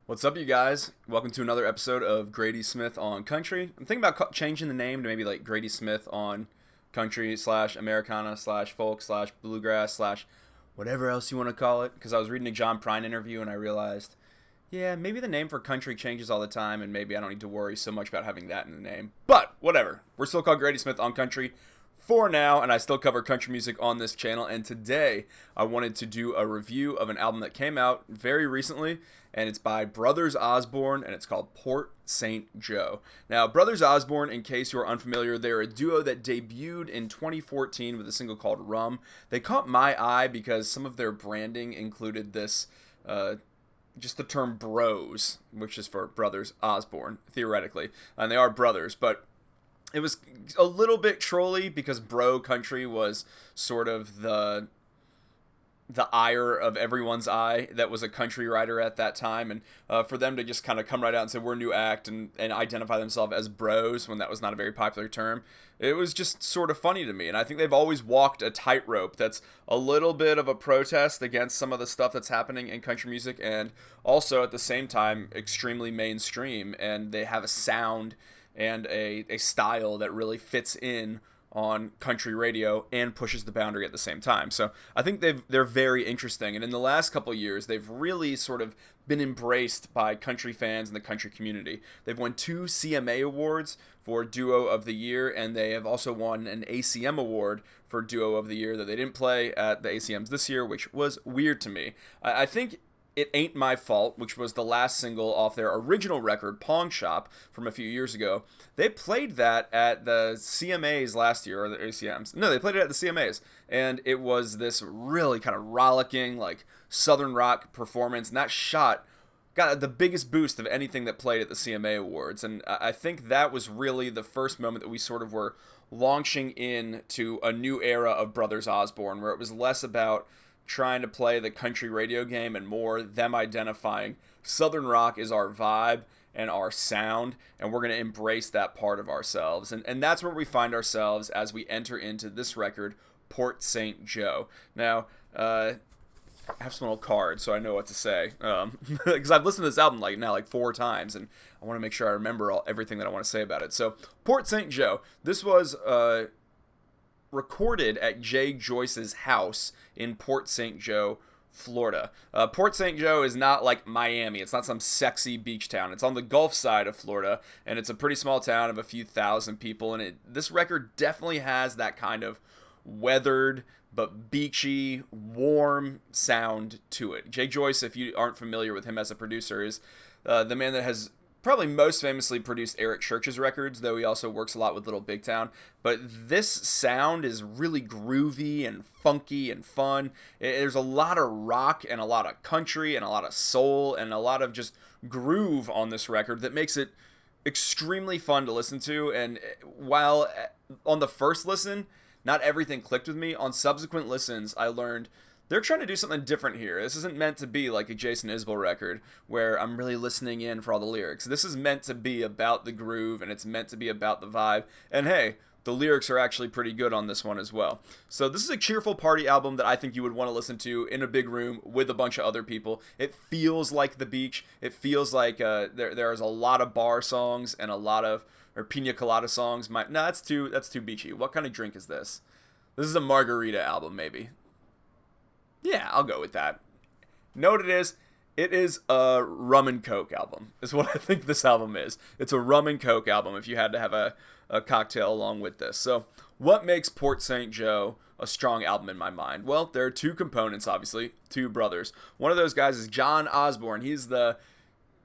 What's up, you guys? Welcome to another episode of Grady Smith on Country. I'm thinking about changing the name to maybe like Grady Smith on Country slash Americana slash folk slash bluegrass slash whatever else you want to call it. Because I was reading a John Prine interview and I realized, yeah, maybe the name for country changes all the time and maybe I don't need to worry so much about having that in the name. But whatever. We're still called Grady Smith on Country for now, and I still cover country music on this channel. And today I wanted to do a review of an album that came out very recently, and it's by Brothers Osborne, and it's called Port St. Joe. Now, Brothers Osborne, in case you are unfamiliar, they're a duo that debuted in 2014 with a single called Rum. They caught my eye because some of their branding included this just the term bros, which is for Brothers Osborne, theoretically. And they are brothers, but it was a little bit trolly because bro country was sort of the ire of everyone's eye that was a country writer at that time, and for them to just kind of come right out and say we're a new act and identify themselves as bros when that was not a very popular term, it was just sort of funny to me. And I think they've always walked a tightrope that's a little bit of a protest against some of the stuff that's happening in country music, and also at the same time extremely mainstream, and they have a sound and a style that really fits in on country radio and pushes the boundary at the same time. So I think they're very interesting. And in the last couple of years, they've really sort of been embraced by country fans and the country community. They've won 2 CMA awards for Duo of the Year, and they have also won an ACM award for Duo of the Year that they didn't play at the ACMs this year, which was weird to me. I think It Ain't My Fault, which was the last single off their original record, Pawn Shop, from a few years ago. They played that at the CMAs last year, or the ACMs. No, they played it at the CMAs. And it was this really kind of rollicking, like, Southern rock performance. And that shot got the biggest boost of anything that played at the CMA Awards. And I think that was really the first moment that we sort of were launching into a new era of Brothers Osborne, where it was less about trying to play the country radio game and more them identifying Southern rock is our vibe and our sound, and we're going to embrace that part of ourselves. And that's where we find ourselves as we enter into this record, Port St. Joe. Now, I have some little cards so I know what to say, because I've listened to this album like 4 times, and I want to make sure I remember everything that I want to say about it. So, Port St. Joe. This was recorded at Jay Joyce's house in Port St. Joe, Florida. Port St. Joe is not like Miami. It's not some sexy beach town. It's on the Gulf side of Florida, and it's a pretty small town of a few thousand people. And this record definitely has that kind of weathered but beachy, warm sound to it. Jay Joyce, if you aren't familiar with him as a producer, is the man that has probably most famously produced Eric Church's records, though he also works a lot with Little Big Town. But this sound is really groovy and funky and fun. There's a lot of rock and a lot of country and a lot of soul and a lot of just groove on this record that makes it extremely fun to listen to. And while on the first listen, not everything clicked with me, on subsequent listens, I learned they're trying to do something different here. This isn't meant to be like a Jason Isbell record where I'm really listening in for all the lyrics. This is meant to be about the groove, and it's meant to be about the vibe. And hey, the lyrics are actually pretty good on this one as well. So this is a cheerful party album that I think you would want to listen to in a big room with a bunch of other people. It feels like the beach. It feels like there's a lot of bar songs and a lot of pina colada songs. That's too beachy. What kind of drink is this? This is a margarita album, maybe. Yeah, I'll go with that. Know what it is? It is a rum and coke album, is what I think this album is. It's a rum and coke album if you had to have a cocktail along with this. So, what makes Port St. Joe a strong album in my mind? Well, there are 2 components, obviously, 2 brothers. One of those guys is John Osborne. He's the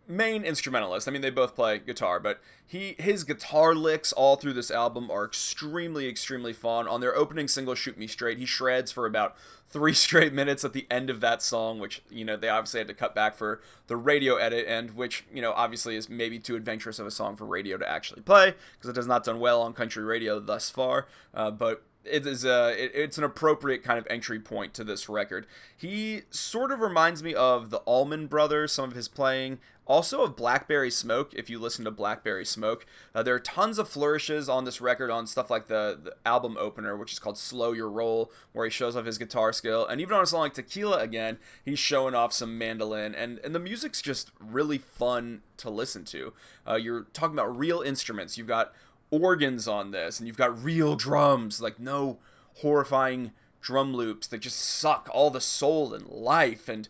main instrumentalist. I mean, they both play guitar, but his guitar licks all through this album are extremely fun. On their opening single, Shoot Me Straight, he shreds for about 3 straight minutes at the end of that song, which, they obviously had to cut back for the radio edit, and which, obviously is maybe too adventurous of a song for radio to actually play, because it has not done well on country radio thus far, but it's an appropriate kind of entry point to this record. He sort of reminds me of the Allman Brothers, some of his playing, also of Blackberry Smoke. If you listen to Blackberry Smoke, there are tons of flourishes on this record on stuff like the album opener, which is called Slow Your Roll, where he shows off his guitar skill, and even on a song like Tequila again, he's showing off some mandolin, and the music's just really fun to listen to. You're talking about real instruments. You've got organs on this, and you've got real drums, like no horrifying drum loops that just suck all the soul and life and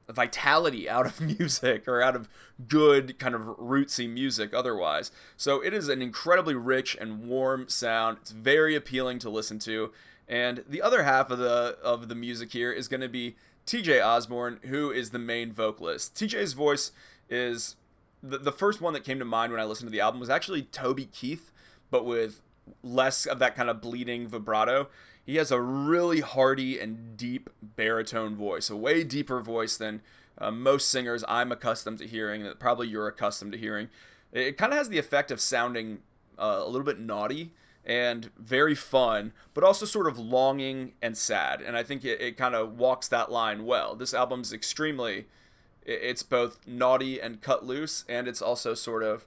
vitality out of music, or out of good kind of rootsy music otherwise. So it is an incredibly rich and warm sound. It's very appealing to listen to, and the other half of the music here is going to be TJ Osborne, who is the main vocalist. TJ's voice is the first one that came to mind when I listened to the album was actually Toby Keith, but with less of that kind of bleeding vibrato. He has a really hearty and deep baritone voice, a way deeper voice than most singers I'm accustomed to hearing, that probably you're accustomed to hearing. It kind of has the effect of sounding a little bit naughty and very fun, but also sort of longing and sad. And I think it kind of walks that line well. This album's it's both naughty and cut loose, and it's also sort of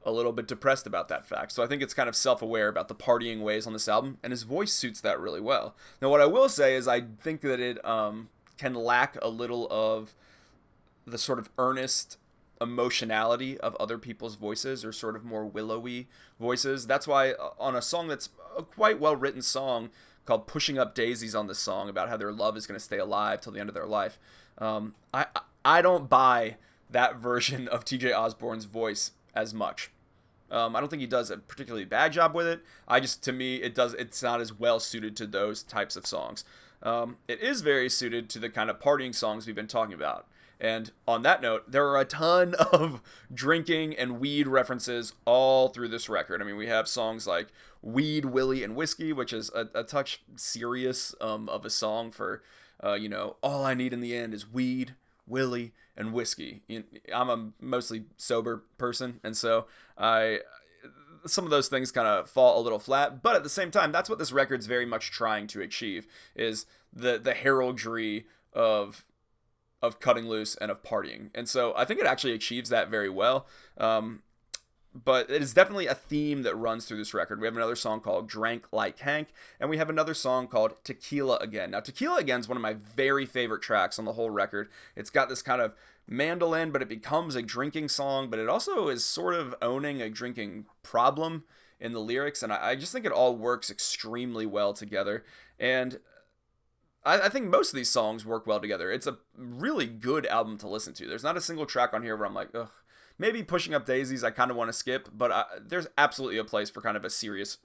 a little bit depressed about that fact. So I think it's kind of self-aware about the partying ways on this album, and his voice suits that really well. Now, what I will say is I think that it can lack a little of the sort of earnest emotionality of other people's voices, or sort of more willowy voices. That's why on a song that's a quite well-written song called Pushing Up Daisies on this song, about how their love is going to stay alive till the end of their life, I don't buy that version of TJ Osborne's voice as much. I don't think he does a particularly bad job with it. To me, it's not as well suited to those types of songs. It is very suited to the kind of partying songs we've been talking about. And on that note, there are a ton of drinking and weed references all through this record. I mean, we have songs like Weed, Willie, and Whiskey, which is a touch serious of a song for, all I need in the end is weed, Willie, and whiskey. I'm a mostly sober person, and so some of those things kind of fall a little flat, but at the same time, that's what this record's very much trying to achieve, is the heraldry of cutting loose and of partying. And so I think it actually achieves that very well. But it is definitely a theme that runs through this record. We have another song called Drank Like Hank, and we have another song called Tequila Again. Now, Tequila Again is one of my very favorite tracks on the whole record. It's got this kind of mandolin, but it becomes a drinking song, but it also is sort of owning a drinking problem in the lyrics, and I just think it all works extremely well together. And I think most of these songs work well together. It's a really good album to listen to. There's not a single track on here where I'm like, ugh. Maybe Pushing Up Daisies I kind of want to skip, but there's absolutely a place for kind of a serious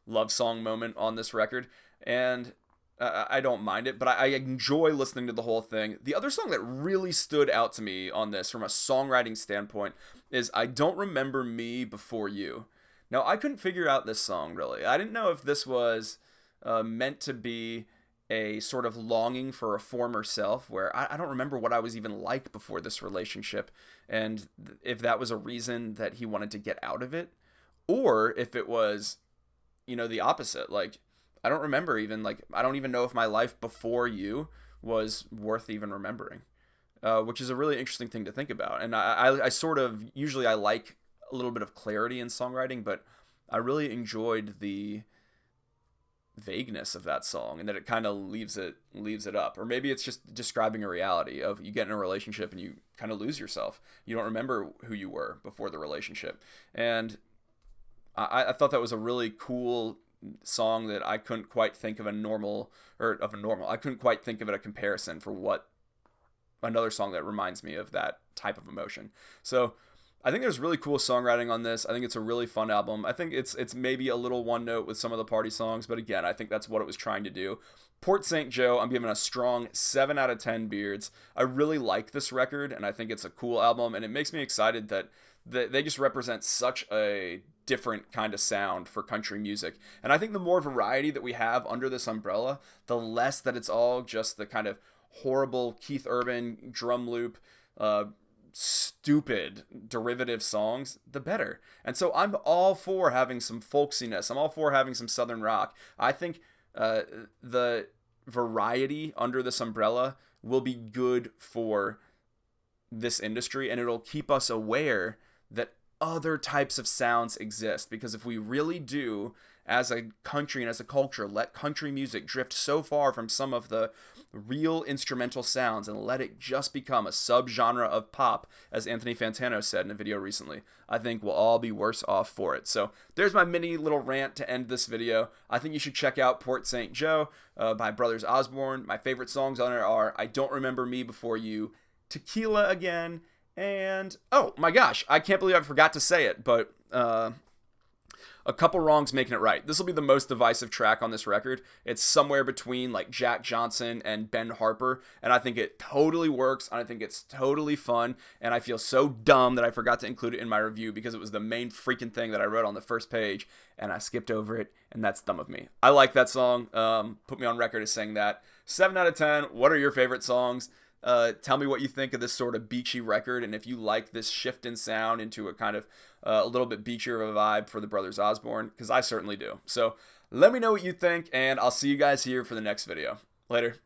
love song moment on this record, and I don't mind it, but I enjoy listening to the whole thing. The other song that really stood out to me on this from a songwriting standpoint is I Don't Remember Me Before You. Now, I couldn't figure out this song, really. I didn't know if this was meant to be a sort of longing for a former self, where I don't remember what I was even like before this relationship, and if that was a reason that he wanted to get out of it, or if it was, the opposite. Like, I don't remember even, I don't even know if my life before you was worth even remembering, which is a really interesting thing to think about. And I sort of, usually I like a little bit of clarity in songwriting, but I really enjoyed the vagueness of that song, and that it kind of leaves it up. Or maybe it's just describing a reality of you get in a relationship and you kind of lose yourself. You don't remember who you were before the relationship. And I thought that was a really cool song that I couldn't quite think of I couldn't quite think of a comparison for what another song that reminds me of that type of emotion. So I think there's really cool songwriting on this. I think it's a really fun album. I think it's maybe a little one note with some of the party songs, but again, I think that's what it was trying to do. Port St. Joe, I'm giving a strong 7 out of 10 beards. I really like this record, and I think it's a cool album, and it makes me excited that they just represent such a different kind of sound for country music. And I think the more variety that we have under this umbrella, the less that it's all just the kind of horrible Keith Urban drum loop, stupid derivative songs, the better. And so I'm all for having some folksiness. I'm all for having some southern rock. I think the variety under this umbrella will be good for this industry, and it'll keep us aware that other types of sounds exist. Because if we really do, as a country and as a culture, let country music drift so far from some of the real instrumental sounds and let it just become a subgenre of pop, as Anthony Fantano said in a video recently, I think we'll all be worse off for it. So there's my mini little rant to end this video. I think you should check out Port St. Joe by Brothers Osborne. My favorite songs on it are I Don't Remember Me Before You, Tequila Again, and oh my gosh, I can't believe I forgot to say it, but A Couple Wrongs Making It Right. This will be the most divisive track on this record. It's somewhere between like Jack Johnson and Ben Harper, and I think it totally works, and I think it's totally fun, and I feel so dumb that I forgot to include it in my review because it was the main freaking thing that I wrote on the first page, and I skipped over it, and that's dumb of me. I like that song. Put me on record as saying that. 7 out of 10. What are your favorite songs? Tell me what you think of this sort of beachy record, and if you like this shift in sound into a kind of a little bit beachier of a vibe for the Brothers Osborne, because I certainly do. So let me know what you think, and I'll see you guys here for the next video. Later.